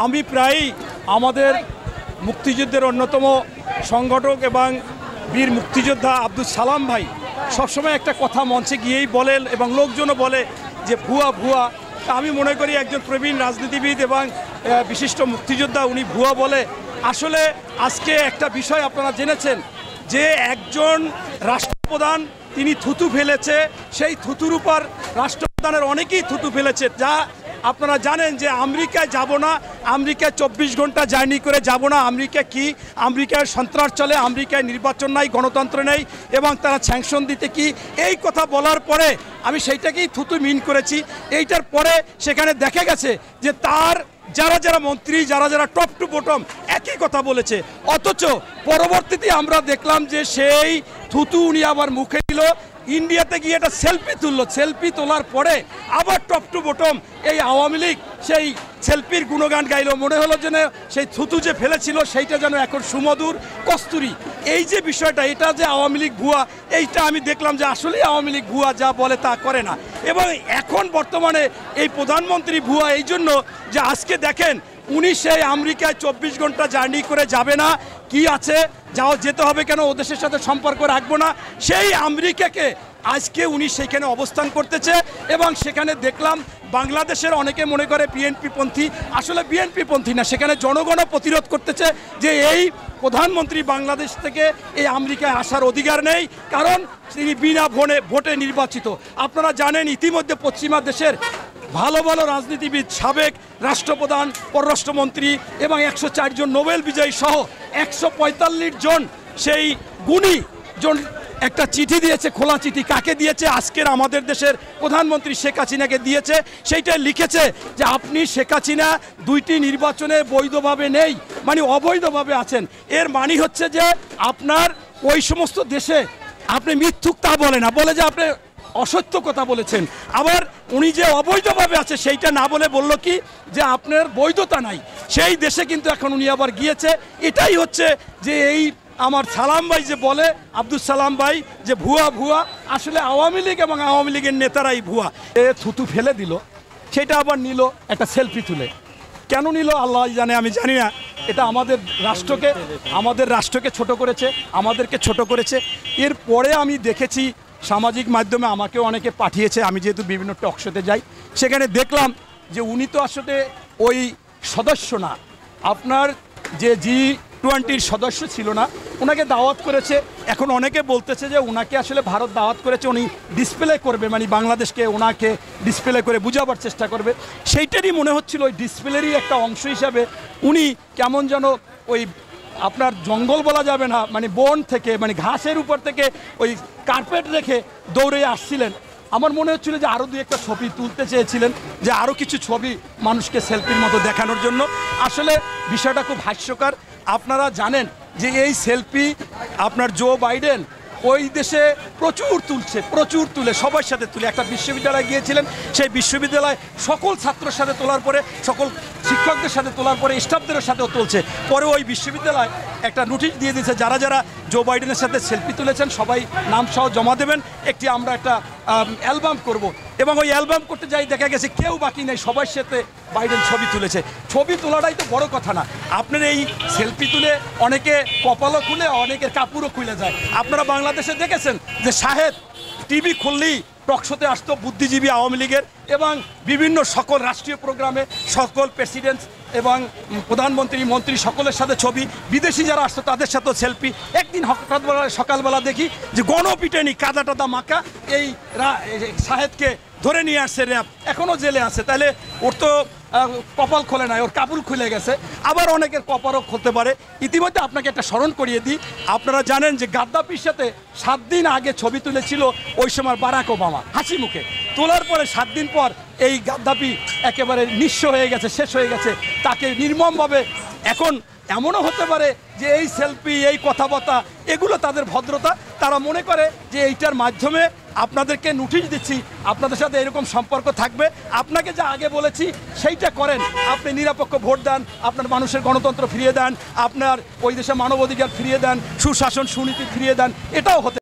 আমি প্রায়ই আমাদের মুক্তিযুদ্ধের অন্যতম সংগঠক এবং বীর মুক্তিযোদ্ধা আব্দুল সালাম ভাই সবসময় একটা কথা মঞ্চে গিয়েই বলেন এবং লোকজনও বলে যে ভুয়া ভুয়া। আমি মনে করি একজন প্রবীণ রাজনীতিবিদ এবং বিশিষ্ট মুক্তিযোদ্ধা উনি ভুয়া বলে। আসলে আজকে একটা বিষয় আপনারা জেনেছেন যে একজন রাষ্ট্রপ্রধান তিনি থুতু ফেলেছে, সেই থুতুর উপর রাষ্ট্রপ্রধানের অনেকেই থুতু ফেলেছে। যা আপনারা জানেন যে আমেরিকায় যাব না, আমেরিকায় 24 ঘন্টা জার্নি করে যাব না। আমেরিকা কি? আমেরিকায় সন্ত্রাস চলে, আমেরিকায় নির্বাচন নাই, গণতন্ত্র নেই এবং তারা স্যাংশন দিতে কি, এই কথা বলার পরে আমি সেইটাকেই থুতু মিন করেছি। এইটার পরে সেখানে দেখা গেছে যে তার যারা যারা মন্ত্রী, যারা যারা টপ টু বটম একই কথা বলেছে, অথচ পরবর্তীতে আমরা দেখলাম যে সেই থুতু উনি আবার মুখে দিল, ইন্ডিয়াতে গিয়ে একটা সেলফি তুললো। সেলফি তোলার পরে আবার টপ টু বটম এই আওয়ামী লীগ সেই সেলফির গুণগান গাইলো। মনে হলো যেন সেই থুতু যে ফেলেছিল সেইটা যেন এখন সুমধুর কস্তুরী। এই যে বিষয়টা, এটা যে আওয়ামী লীগ ভুয়া, এইটা আমি দেখলাম যে আসলেই আওয়ামী লীগ ভুয়া, যা বলে তা করে না। এবং এখন বর্তমানে এই প্রধানমন্ত্রী ভুয়া এই জন্য যে আজকে দেখেন উনি সেই আমেরিকায় 24 ঘন্টা জার্নি করে যাবে না, কি আছে যেতে হবে কেন, ও দেশের সাথে সম্পর্ক রাখবো না, সেই আমেরিকাকে আজকে উনি সেইখানে অবস্থান করতেছে। এবং সেখানে দেখলাম বাংলাদেশের অনেকে মনে করে বিএনপি পন্থী, আসলে বিএনপি পন্থী না, সেখানে জনগণও প্রতিরোধ করতেছে যে এই প্রধানমন্ত্রী বাংলাদেশ থেকে এই আমেরিকায় আসার অধিকার নেই, কারণ তিনি বিনা ভোটে নির্বাচিত। আপনারা জানেন ইতিমধ্যে পশ্চিমা দেশের ভালো ভালো রাজনীতিবিদ, সাবেক রাষ্ট্রপ্রধান, পররাষ্ট্রমন্ত্রী এবং 104 জন নোবেল বিজয়ী সহ 145 জন সেই গুণী জন একটা চিঠি দিয়েছে, খোলা চিঠি। কাকে দিয়েছে? আজকের আমাদের দেশের প্রধানমন্ত্রী শেখ হাসিনাকে দিয়েছে। সেইটাই লিখেছে যে আপনি শেখ হাসিনা 2টি নির্বাচনে বৈধভাবে নেই, মানে অবৈধভাবে আছেন। এর মানে হচ্ছে যে আপনার ওই সমস্ত দেশে আপনি মিথ্যুক তা বলে না, বলে যে আপনি অসত্য কথা বলেছেন। আবার উনি যে অবৈধভাবে আছে সেইটা না বলে বলল কি যে আপনার বৈধতা নাই, সেই দেশে কিন্তু এখন উনি আবার গিয়েছে। এটাই হচ্ছে যে এই আমার সালাম ভাই যে বলে, আব্দুল সালাম ভাই যে ভুয়া ভুয়া, আসলে আওয়ামী লীগ এবং আওয়ামী লীগের নেতারাই ভুয়া। থুতু ফেলে দিল, সেটা আবার নিল একটা সেলফি তুলে। কেন নিল আল্লাহ জানে, আমি জানি না। এটা আমাদের রাষ্ট্রকে ছোট করেছে, আমাদেরকে ছোট করেছে। এরপরে আমি দেখেছি সামাজিক মাধ্যমে আমাকেও অনেকে পাঠিয়েছে, আমি যেহেতু বিভিন্ন টক শোতে যাই, সেখানে দেখলাম যে উনি তো আসলে ওই সদস্য না, আপনার যে G20 সদস্য ছিল না, ওনাকে দাওয়াত করেছে। এখন অনেকে বলতেছে যে ওনাকে আসলে ভারত দাওয়াত করেছে, উনি ডিসপ্লে করবে, মানে বাংলাদেশকে ওনাকে ডিসপ্লে করে বুঝাবার চেষ্টা করবে। সেইটারই মনে হচ্ছিল ওই ডিসপ্লেরই একটা অংশ হিসাবে উনি কেমন যেন ওই আপনার জঙ্গল বলা যাবে না, মানে বন থেকে, মানে ঘাসের উপর থেকে ওই কার্পেট রেখে দৌড়ে আসছিলেন। আমার মনে হচ্ছিল যে আরও 2-1টা ছবি তুলতে চেয়েছিলেন, যে আরও কিছু ছবি মানুষকে সেলফির মতো দেখানোর জন্য। আসলে বিষয়টা খুব হাস্যকর। আপনারা জানেন যে এই সেলফি আপনার জো বাইডেন ওই দেশে প্রচুর তুলে, সবার সাথে তুলে। একটা বিশ্ববিদ্যালয়ে গিয়েছিলেন, সেই বিশ্ববিদ্যালয় সকল ছাত্রের সাথে তোলার পরে, সকল শিক্ষকদের সাথে তোলার পরে স্টাফদের সাথেও তুলছে। পরে ওই বিশ্ববিদ্যালয় একটা নোটিশ দিয়ে দিয়েছে, যারা যারা জো বাইডেনের সাথে সেলফি তুলেছেন সবাই নাম সহ জমা দেবেন, আমরা একটা অ্যালবাম করব। এবং ওই অ্যালবাম করতে যাই দেখা গেছে কেউ বাকি নেই, সবার সাথে বাইডেন ছবি তুলেছে। ছবি তোলাটাই তো বড় কথা না, আপনার এই সেলফি তুলে অনেকে কপালও খুলে, অনেকের কাপড়ও খুলে যায়। আপনারা বাংলাদেশে দেখেছেন যে শাহেদ টিভি খুললেই টকশোতে আসতো বুদ্ধিজীবী আওয়ামী লীগের, এবং বিভিন্ন সকল রাষ্ট্রীয় প্রোগ্রামে সকল প্রেসিডেন্ট এবং প্রধানমন্ত্রী, মন্ত্রী সকলের সাথে ছবি, বিদেশি যারা আসতো তাদের সাথেও সেলফি। একদিন সকালবেলা দেখি যে গণপিটানি, কাদা টাদা মাখা এই শাহেদকে ধরে নিয়ে আসছে র্যাব, এখনও জেলে আছে। তাহলে ওর তো কপাল খোলে নাই, ওর কাপড় খুলে গেছে। আবার অনেকের কপালও খুলতে পারে। ইতিমধ্যে আপনাকে একটা স্মরণ করিয়ে দিই, আপনারা জানেন যে গাদ্দাফির সাথে 7 দিন আগে ছবি তুলেছিল ওই সময় বারাক ওবামা, হাসি মুখে। তোলার পরে 7 দিন পর এই গাদ্দাফি একেবারে নিঃস্ব হয়ে গেছে, শেষ হয়ে গেছে, তাকে নির্মমভাবে। এখন এমনও হতে পারে যে এই সেলফি, এই কথাবার্তা, এগুলো তাদের ভদ্রতা। তারা মনে করে যে এইটার মাধ্যমে আপনাদেরকে নোটিশ দিচ্ছি, আপনাদের সাথে এরকম সম্পর্ক থাকবে। আপনাকে যা আগে বলেছি সেইটা করেন, আপনি নিরপেক্ষ ভোট দেন, আপনার মানুষের গণতন্ত্র ফিরিয়ে দেন, আপনার ওই দেশে মানবাধিকার ফিরিয়ে দেন, সুশাসন সুনীতি ফিরিয়ে দেন, এটাও হতে